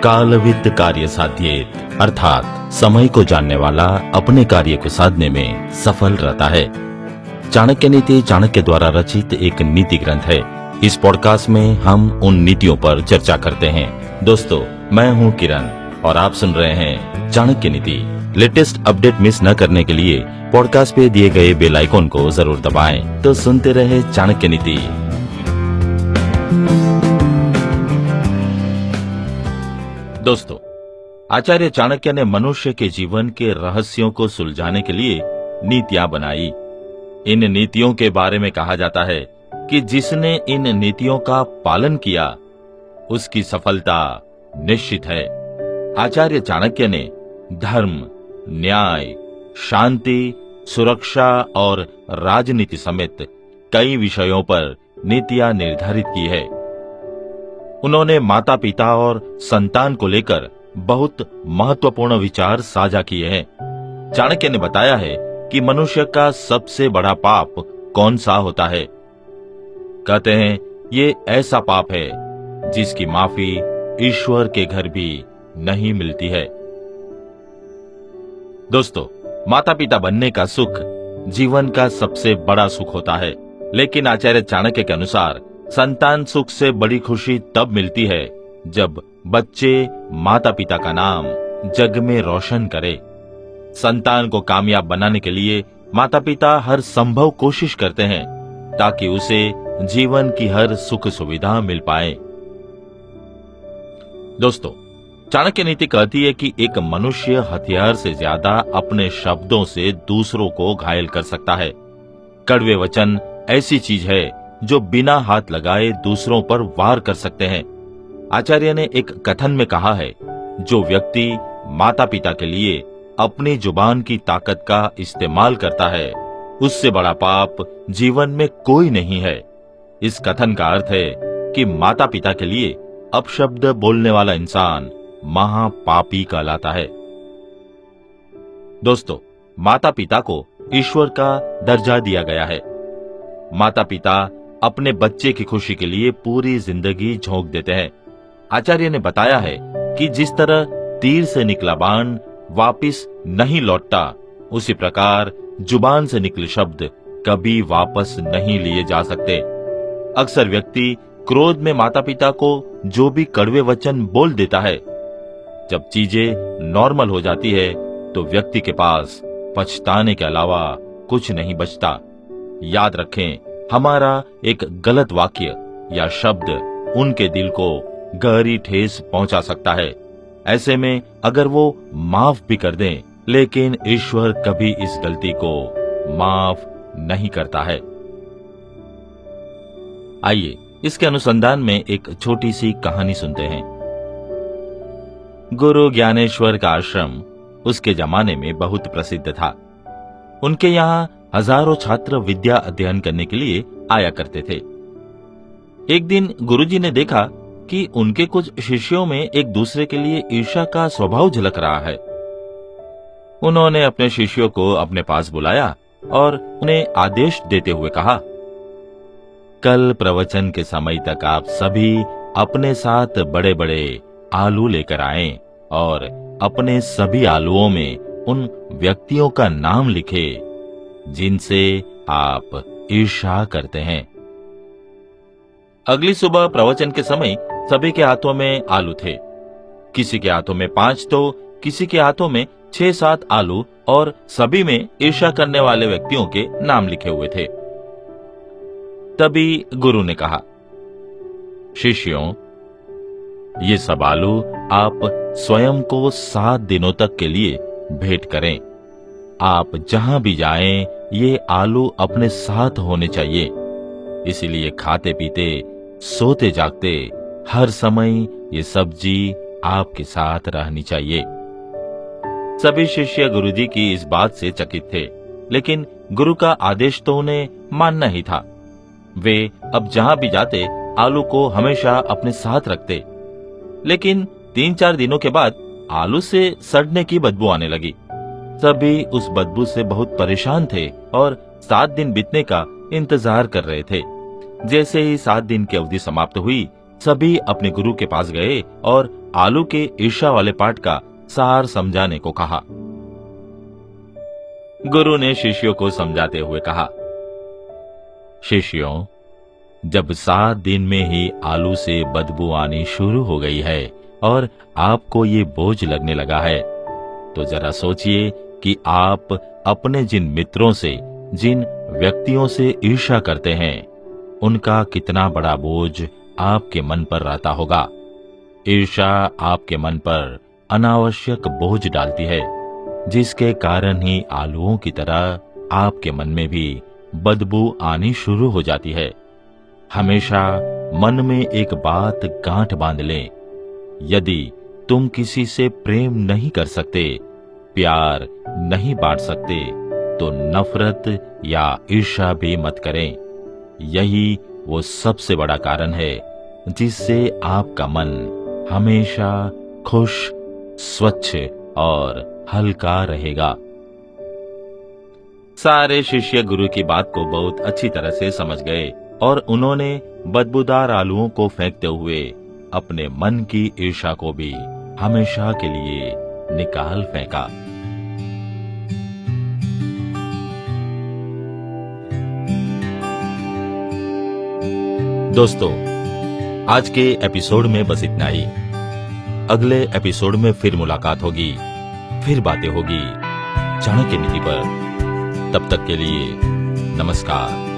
कालविद कार्य साध्येत अर्थात समय को जानने वाला अपने कार्य को साधने में सफल रहता है। चाणक्य नीति चाणक्य द्वारा रचित एक नीति ग्रंथ है। इस पॉडकास्ट में हम उन नीतियों पर चर्चा करते हैं। दोस्तों, मैं हूं किरण और आप सुन रहे हैं चाणक्य नीति। लेटेस्ट अपडेट मिस न करने के लिए पॉडकास्ट पे दिए गए बेल आइकॉन को जरूर दबाएं। तो सुनते रहे चाणक्य नीति। दोस्तों, आचार्य चाणक्य ने मनुष्य के जीवन के रहस्यों को सुलझाने के लिए नीतियां बनाई। इन नीतियों के बारे में कहा जाता है कि जिसने इन नीतियों का पालन किया उसकी सफलता निश्चित है। आचार्य चाणक्य ने धर्म, न्याय, शांति, सुरक्षा और राजनीति समेत कई विषयों पर नीतियां निर्धारित की है। उन्होंने माता पिता और संतान को लेकर बहुत महत्वपूर्ण विचार साझा किए हैं। चाणक्य ने बताया है कि मनुष्य का सबसे बड़ा पाप कौन सा होता है। कहते हैं, ये ऐसा पाप है जिसकी माफी ईश्वर के घर भी नहीं मिलती है। दोस्तों, माता पिता बनने का सुख जीवन का सबसे बड़ा सुख होता है, लेकिन आचार्य चाणक्य के अनुसार संतान सुख से बड़ी खुशी तब मिलती है जब बच्चे माता पिता का नाम जग में रोशन करे। संतान को कामयाब बनाने के लिए माता पिता हर संभव कोशिश करते हैं ताकि उसे जीवन की हर सुख सुविधा मिल पाए। दोस्तों, चाणक्य नीति कहती है कि एक मनुष्य हथियार से ज्यादा अपने शब्दों से दूसरों को घायल कर सकता है। कड़वे वचन ऐसी चीज है जो बिना हाथ लगाए दूसरों पर वार कर सकते हैं। आचार्य ने एक कथन में कहा है, जो व्यक्ति माता पिता के लिए अपनी जुबान की ताकत का इस्तेमाल करता है उससे बड़ा पाप जीवन में कोई नहीं है। इस कथन का अर्थ है कि माता पिता के लिए अपशब्द बोलने वाला इंसान महापापी कहलाता है। दोस्तों, माता पिता को ईश्वर का दर्जा दिया गया है। माता पिता अपने बच्चे की खुशी के लिए पूरी जिंदगी झोंक देते हैं। आचार्य ने बताया है कि जिस तरह तीर से निकला बाण वापस नहीं लौटता, उसी प्रकार जुबान से निकले शब्द कभी वापस नहीं लिए जा सकते। अक्सर व्यक्ति क्रोध में माता पिता को जो भी कड़वे वचन बोल देता है, जब चीजें नॉर्मल हो जाती है तो व्यक्ति के पास पछताने के अलावा कुछ नहीं बचता। याद रखें, हमारा एक गलत वाक्य या शब्द उनके दिल को गहरी ठेस पहुंचा सकता है। ऐसे में अगर वो माफ भी कर दें, लेकिन ईश्वर कभी इस गलती को माफ नहीं करता है। आइए इसके अनुसंधान में एक छोटी सी कहानी सुनते हैं। गुरु ज्ञानेश्वर का आश्रम उसके जमाने में बहुत प्रसिद्ध था। उनके यहाँ हजारों छात्र विद्या अध्ययन करने के लिए आया करते थे। एक दिन गुरुजी ने देखा कि उनके कुछ शिष्यों में एक दूसरे के लिए ईर्ष्या का स्वभाव झलक रहा है। उन्होंने अपने शिष्यों को अपने पास बुलाया और उन्हें आदेश देते हुए कहा, कल प्रवचन के समय तक आप सभी अपने साथ बड़े बड़े आलू लेकर आएं और अपने सभी आलुओं में उन व्यक्तियों का नाम लिखे जिनसे आप ईर्ष्या करते हैं। अगली सुबह प्रवचन के समय सभी के हाथों में आलू थे। किसी के हाथों में 5 तो किसी के हाथों में 6-7 आलू और सभी में ईर्ष्या करने वाले व्यक्तियों के नाम लिखे हुए थे। तभी गुरु ने कहा, शिष्यों, ये सब आलू आप स्वयं को 7 दिनों तक के लिए भेंट करें। आप जहां भी जाएं, ये आलू अपने साथ होने चाहिए। इसीलिए खाते पीते, सोते जागते हर समय ये सब्जी आपके साथ रहनी चाहिए। सभी शिष्य गुरुजी की इस बात से चकित थे, लेकिन गुरु का आदेश तो उन्हें मानना ही था। वे अब जहां भी जाते आलू को हमेशा अपने साथ रखते। लेकिन 3-4 दिनों के बाद आलू से सड़ने की बदबू आने लगी। सभी उस बदबू से बहुत परेशान थे और 7 दिन बीतने का इंतजार कर रहे थे। जैसे ही 7 दिन की अवधि समाप्त हुई, सभी अपने गुरु के पास गए और आलू के ईर्ष्या वाले पाठ का सार समझाने को कहा। गुरु ने शिष्यों को समझाते हुए कहा, शिष्यों, जब 7 दिन में ही आलू से बदबू आनी शुरू हो गई है और आपको ये बोझ लगने लगा है, तो जरा सोचिए कि आप अपने जिन मित्रों से, जिन व्यक्तियों से ईर्ष्या करते हैं, उनका कितना बड़ा बोझ आपके मन पर रहता होगा। ईर्ष्या आपके मन पर अनावश्यक बोझ डालती है, जिसके कारण ही आलूओं की तरह आपके मन में भी बदबू आनी शुरू हो जाती है। हमेशा मन में एक बात गांठ बांध लें, यदि तुम किसी से प्रेम नहीं कर सकते, प्यार नहीं बांट सकते, तो नफरत या ईर्ष्या भी मत करें। यही वो सबसे बड़ा कारण है जिससे आपका मन हमेशा खुश, स्वच्छ और हल्का रहेगा। सारे शिष्य गुरु की बात को बहुत अच्छी तरह से समझ गए और उन्होंने बदबूदार आलूओं को फेंकते हुए अपने मन की ईर्ष्या को भी हमेशा के लिए निकाल फेंका। दोस्तों, आज के एपिसोड में बस इतना ही। अगले एपिसोड में फिर मुलाकात होगी, फिर बातें होगी चाणक्य नीति पर। तब तक के लिए नमस्कार।